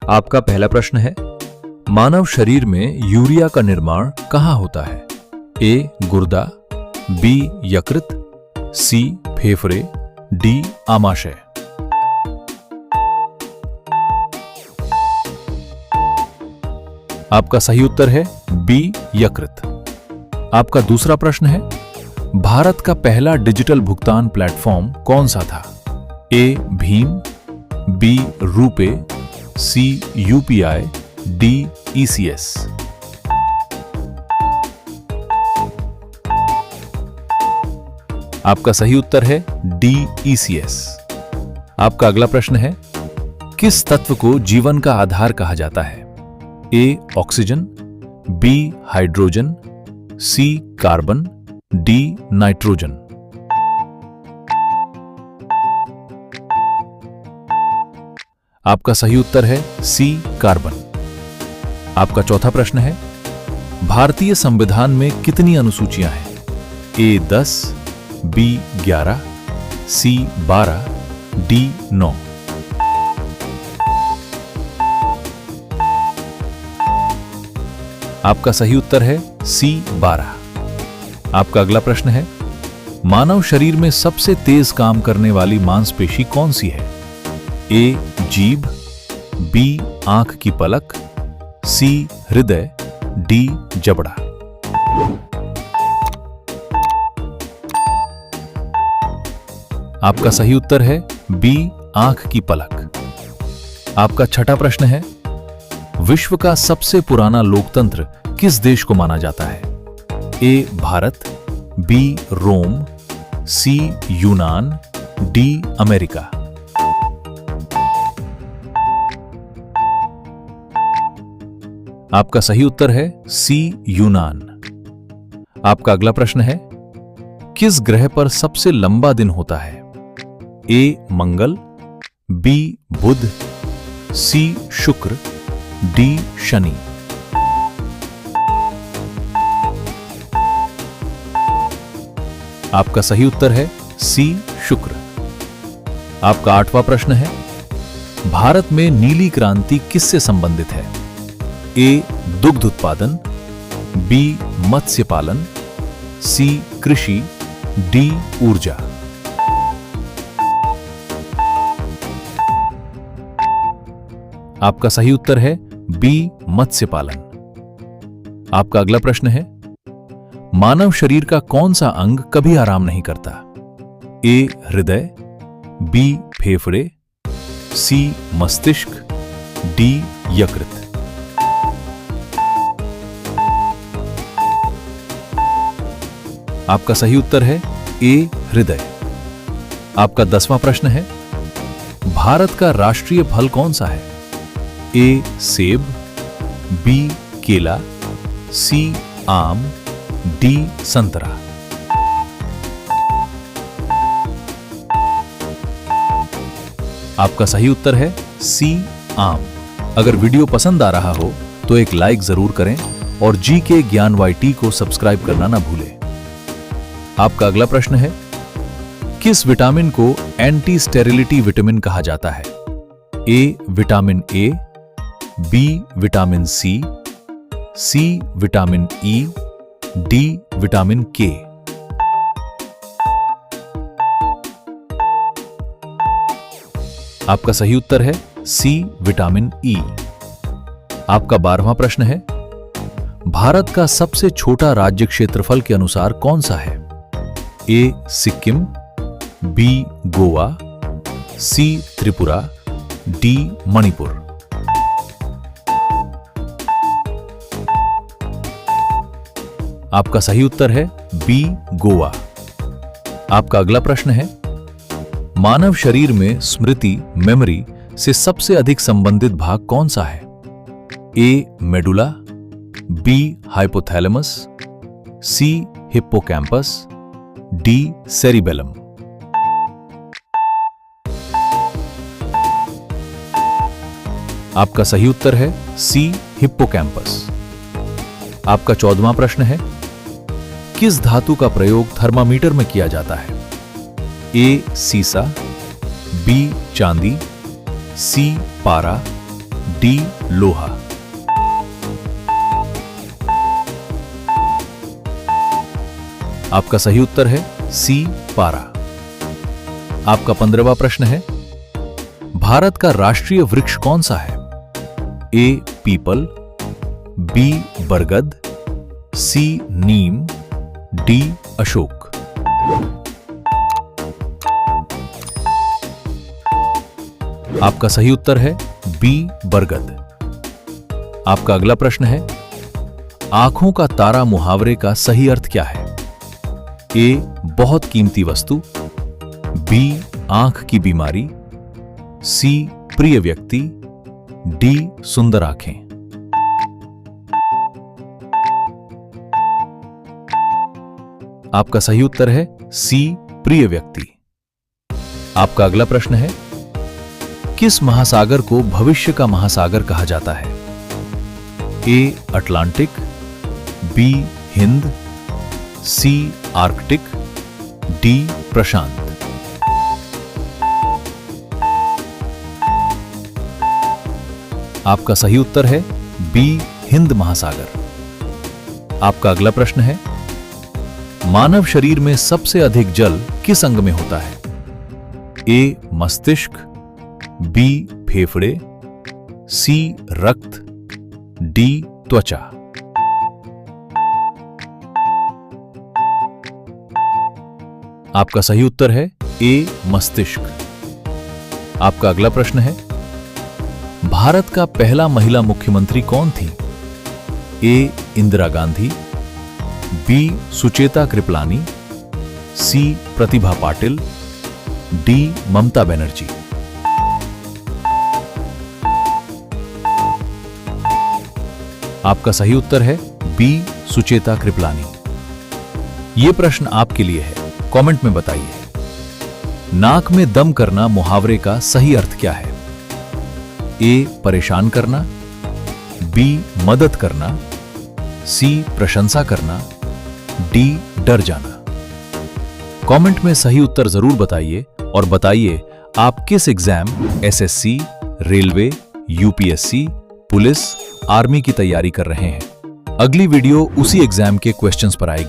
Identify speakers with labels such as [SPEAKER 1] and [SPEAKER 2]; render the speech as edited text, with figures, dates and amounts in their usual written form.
[SPEAKER 1] आपका पहला प्रश्न है, मानव शरीर में यूरिया का निर्माण कहाँ होता है? ए गुर्दा, बी यकृत, सी फेफड़े, डी आमाशय। आपका सही उत्तर है बी यकृत। आपका दूसरा प्रश्न है, भारत का पहला डिजिटल भुगतान प्लेटफॉर्म कौन सा था? ए भीम, बी रूपे, सी यूपीआई, डी ईसीएस। आपका सही उत्तर है डी ईसीएस। आपका अगला प्रश्न है, किस तत्व को जीवन का आधार कहा जाता है? A oxygen, B hydrogen, C carbon, D nitrogen. आपका सही उत्तर है सी कार्बन। आपका चौथा प्रश्न है, भारतीय संविधान में कितनी अनुसूचियां हैं? ए 10, बी 11, सी 12, डी 9। आपका सही उत्तर है सी 12। आपका अगला प्रश्न है, मानव शरीर में सबसे तेज काम करने वाली मांसपेशी कौन सी है? ए जीभ, बी आंख की पलक, सी हृदय, डी जबड़ा। आपका सही उत्तर है बी आंख की पलक। आपका छठा प्रश्न है, विश्व का सबसे पुराना लोकतंत्र किस देश को माना जाता है? ए भारत, बी रोम, सी यूनान, डी अमेरिका। आपका सही उत्तर है सी यूनान। आपका अगला प्रश्न है, किस ग्रह पर सबसे लंबा दिन होता है? ए मंगल, बी बुध, सी शुक्र, डी शनि। आपका सही उत्तर है सी शुक्र। आपका आठवां प्रश्न है, भारत में नीली क्रांति किससे संबंधित है? ए दुग्ध उत्पादन, बी मत्स्य पालन, सी कृषि, डी ऊर्जा। आपका सही उत्तर है बी मत्स्य पालन। आपका अगला प्रश्न है, मानव शरीर का कौन सा अंग कभी आराम नहीं करता? ए हृदय, बी फेफड़े, सी मस्तिष्क, डी यकृत। आपका सही उत्तर है ए हृदय। आपका 10वां प्रश्न है, भारत का राष्ट्रीय फल कौन सा है? ए सेब, बी केला, सी आम, डी संतरा। आपका सही उत्तर है सी आम। अगर वीडियो पसंद आ रहा हो तो एक लाइक जरूर करें और जी के ज्ञान YT को सब्सक्राइब करना ना भूलें। आपका अगला प्रश्न है, किस विटामिन को एंटी स्टेरिलिटी विटामिन कहा जाता है? A vitamin A, B vitamin C, C vitamin E, D vitamin K. आपका सही उत्तर है सी विटामिन ई। आपका 12वां प्रश्न है, भारत का सबसे छोटा राज्य क्षेत्रफल के अनुसार कौन सा है? ए सिक्किम, बी गोवा, सी त्रिपुरा, डी मणिपुर। आपका सही उत्तर है बी गोवा। आपका अगला प्रश्न है, मानव शरीर में स्मृति मेमोरी से सबसे अधिक संबंधित भाग कौन सा है? ए मेडुला, बी हाइपोथैलेमस, सी हिप्पोकैम्पस, डी सेरिबेलम। आपका सही उत्तर है सी हिप्पोकैम्पस। आपका 14वां प्रश्न है, किस धातु का प्रयोग थर्मामीटर में किया जाता है? ए सीसा, बी चांदी, सी पारा, डी लोहा। आपका सही उत्तर है सी पारा। आपका 15वां प्रश्न है, भारत का राष्ट्रीय वृक्ष कौन सा है? ए पीपल, बी बरगद, सी नीम, डी अशोक। आपका सही उत्तर है बी बरगद। आपका अगला प्रश्न है, आंखों का तारा मुहावरे का सही अर्थ क्या है? ए बहुत कीमती वस्तु, बी आंख की बीमारी, सी प्रिय व्यक्ति, डी सुंदर आंखें। आपका सही उत्तर है सी प्रिय व्यक्ति। आपका अगला प्रश्न है, किस महासागर को भविष्य का महासागर कहा जाता है? A Atlantic, B Hind, C Arctic, D प्रशांत। आपका सही उत्तर है बी हिंद महासागर। आपका अगला प्रश्न है, मानव शरीर में सबसे अधिक जल किस अंग में होता है? ए मस्तिष्क, बी फेफड़े, सी रक्त, डी त्वचा। आपका सही उत्तर है ए मस्तिष्क। आपका अगला प्रश्न है, भारत का पहला महिला मुख्यमंत्री कौन थी? ए इंदिरा गांधी, बी सुचेता कृपलानी, सी प्रतिभा पाटिल, डी ममता बनर्जी। आपका सही उत्तर है बी सुचेता कृपलानी। यह प्रश्न आपके लिए है, कमेंट में बताइए। नाक में दम करना मुहावरे का सही अर्थ क्या है? ए परेशान करना, बी मदद करना, सी प्रशंसा करना, डी डर जाना। कमेंट में सही उत्तर जरूर बताइए और बताइए आप किस exam, SSC, railway, UPSC, police, army की तैयारी कर रहे हैं। अगली वीडियो उसी एग्जाम के क्वेश्चंस पर आएगी।